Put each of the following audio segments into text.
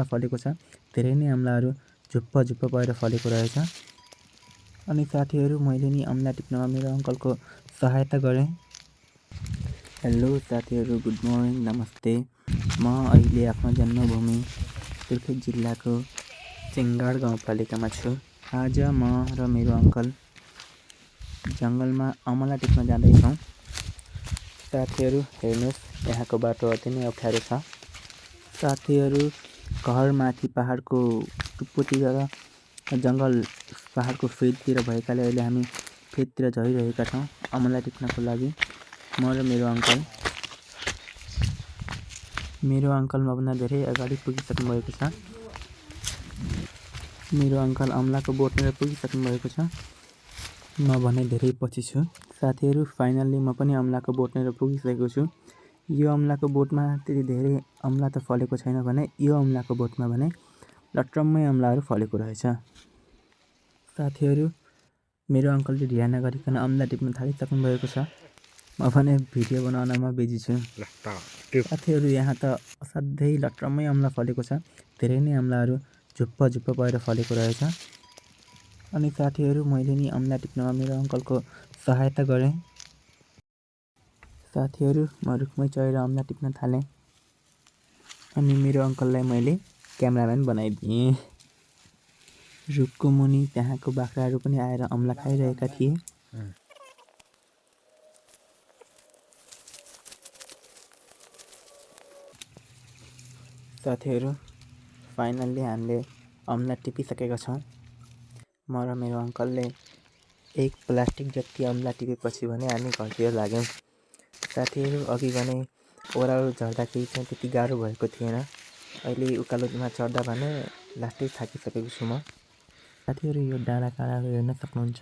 फलेको छ। धेरै नै अमलाहरू झुप्प झुप्प भएर फलेको रहेछ। अनि साथीहरू मैले नि अमला टिप्नमा मेरो अङ्कलको सहायता गरेँ। हेलो साथीहरू, गुड मर्निङ, नमस्ते। म अहिले आफ्नो जन्मभूमि सुर्खेत जिल्लाको चेङ्गाड गाउँपालिकामा छु। आज म र मेरो अङ्कल जङ्गलमा अमला टिप्न जाँदैछौँ। साथीहरू हेर्नुहोस्, यहाँको बाटो अति नै अप्ठ्यारो छ। साथीहरू, घरमाथि पहाडको टुप्पोतिर र जङ्गल पहाडको फेदतिर भएकाले अहिले हामी फेदतिर झरिरहेका छौँ अमला टिप्नको लागि। म र मेरो अङ्कल मभन्दा धेरै अगाडि पुगिसक्नु भएको छ। मेरो अङ्कल अमलाको बोटतिर पुगिसक्नु भएको छ। म भने धेरै पछि छु। साथीहरू, फाइनल्ली म पनि अमलाको बोटतिर पुगिसकेको छु। यो अमलाको बोटमा त्यति धेरै अमला त फलेको छैन भने यो अमलाको बोटमा भने लट्रम्मै अमलाहरू फलेको रहेछ। साथीहरू, मेरो अङ्कलले ढिला नगरिकन अमला टिप्न थालिसक्नु भएको छ। म भने भिडियो बनाउनमा बिजी छु। साथीहरू, यहाँ त असाध्यै लट्रम्मै अमला फलेको छ। धेरै नै अमलाहरू झुप्प झुप्प भएर फलेको रहेछ। अनि साथीहरू, मैले नि अमला टिप्नमा मेरो अङ्कलको सहायता गरेँ। साथीहरू, म रुखमै चढेर अमला टिप्न थालेँ। अनि मेरो अङ्कललाई मैले क्यामेराम्यान बनाइदिएँ। रुखको मुनि त्यहाँको बाख्राहरू पनि आएर अमला खाइरहेका थिए। साथीहरू, फाइनल्ली हामीले अमला टिपिसकेका छौँ। म र मेरो अङ्कलले एक प्लास्टिक जति अमला टिपेपछि भने हामी घरतिर लाग्यौँ। साथीहरू, अघि भने ओह्रालो झर्दाखेरि चाहिँ त्यति गाह्रो भएको थिएन। अहिले उकालोमा चढ्दा भने लास्टै थाकिसकेको छु म। साथीहरू, यो डाँडाकाँडाहरू हेर्न सक्नुहुन्छ।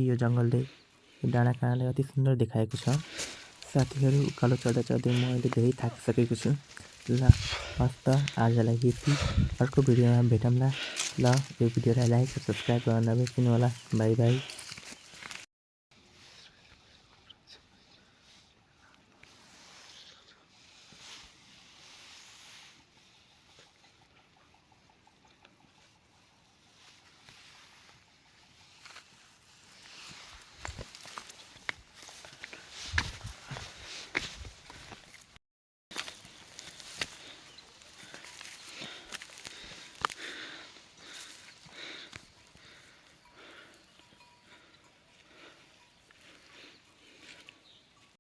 यो जङ्गलले यो डाँडाकाँडालाई अति सुन्दर देखाएको छ। साथीहरू, उकालो चढ्दा चढ्दै म अहिले धेरै थाकिसकेको छु। ल हस् त, आजलाई यति। अर्को भिडियोमा भेटौँला। ल, यो भिडियोलाई लाइक र सब्सक्राइब गर्न नबिर्सिनु होला। By by.